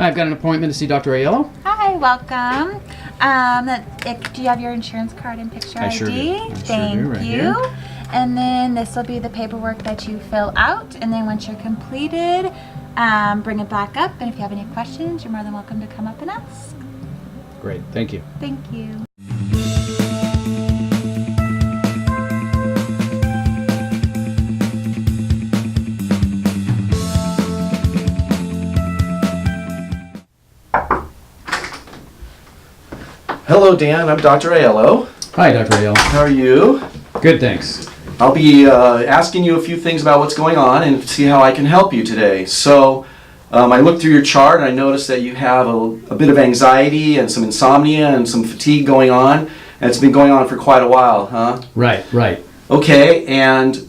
I've got an appointment to see Dr. Aiello. Hi, welcome. Do you have your insurance card and picture ID? Sure do. Thank right you. here. And then this will be the paperwork that you fill out. And then once you're completed, bring it back up. And if you have any questions, you're more than welcome to come up and ask. Great, thank you. Thank you. Hello, Dan. I'm Dr. Aiello. Hi, Dr. Aiello. How are you? Good, thanks. I'll be asking you a few things about what's going on and see how I can help you today. So, I looked through your chart and I noticed that you have a bit of anxiety and some insomnia and some fatigue going on. And it's been going on for quite a while, huh? Right. Okay, and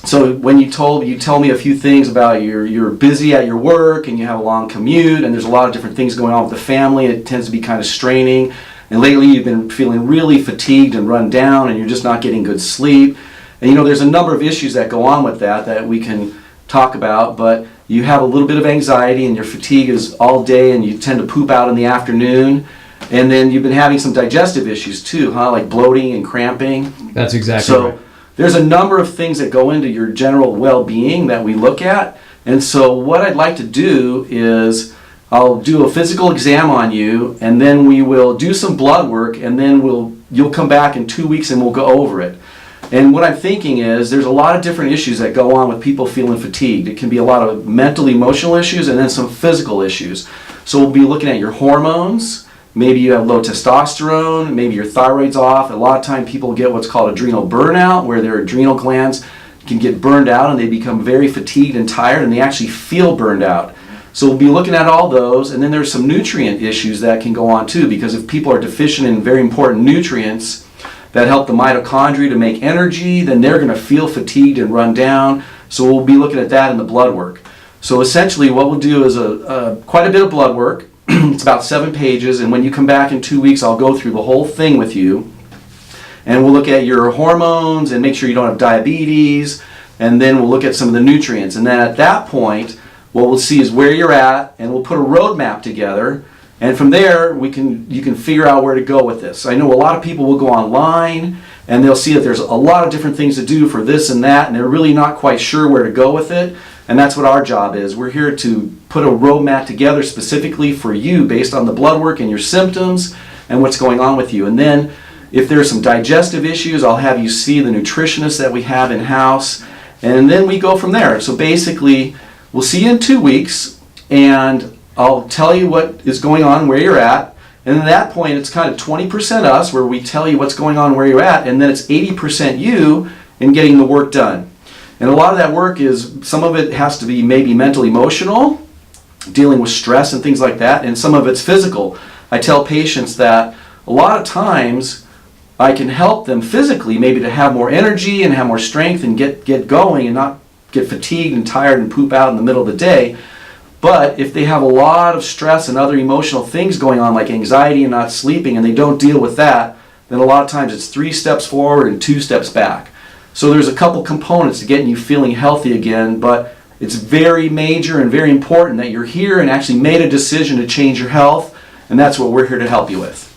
so when you tell me a few things about you're busy at your work and you have a long commute and there's a lot of different things going on with the family. It tends to be kind of straining. And lately you've been feeling really fatigued and run down and you're just not getting good sleep. And there's a number of issues that go on with that we can talk about, but you have a little bit of anxiety and your fatigue is all day and you tend to poop out in the afternoon. And then you've been having some digestive issues too, huh? Like bloating and cramping. That's exactly right. So there's a number of things that go into your general well-being that we look at. And so what I'd like to do is I'll do a physical exam on you, and then we will do some blood work, and then you'll come back in 2 weeks and we'll go over it. And what I'm thinking is there's a lot of different issues that go on with people feeling fatigued. It can be a lot of mental, emotional issues, and then some physical issues. So we'll be looking at your hormones. Maybe you have low testosterone, maybe your thyroid's off. A lot of time people get what's called adrenal burnout, where their adrenal glands can get burned out and they become very fatigued and tired, and they actually feel burned out. So we'll be looking at all those, and then there's some nutrient issues that can go on too, because if people are deficient in very important nutrients that help the mitochondria to make energy, then they're going to feel fatigued and run down. So we'll be looking at that in the blood work. So essentially what we'll do is quite a bit of blood work. It's about 7 pages, and when you come back in 2 weeks, I'll go through the whole thing with you. And we'll look at your hormones and make sure you don't have diabetes, and then we'll look at some of the nutrients. And then at that point, what we'll see is where you're at, and we'll put a roadmap together, and from there you can figure out where to go with this. I know a lot of people will go online and they'll see that there's a lot of different things to do for this and that, and they're really not quite sure where to go with it. And that's what our job is. We're here to put a roadmap together specifically for you based on the blood work and your symptoms and what's going on with you. And then if there's some digestive issues, I'll have you see the nutritionist that we have in-house, and then we go from there. So basically, we'll see you in 2 weeks, and I'll tell you what is going on, where you're at, and at that point it's kind of 20% us, where we tell you what's going on, where you're at, and then it's 80% you in getting the work done. And a lot of that work is, some of it has to be maybe mental, emotional, dealing with stress and things like that, and some of it's physical. I tell patients that a lot of times I can help them physically, maybe to have more energy and have more strength and get going and not get fatigued and tired and poop out in the middle of the day. But if they have a lot of stress and other emotional things going on, like anxiety and not sleeping, and they don't deal with that, then a lot of times it's 3 steps forward and 2 steps back. So there's a couple components to getting you feeling healthy again, but it's very major and very important that you're here and actually made a decision to change your health, and that's what we're here to help you with.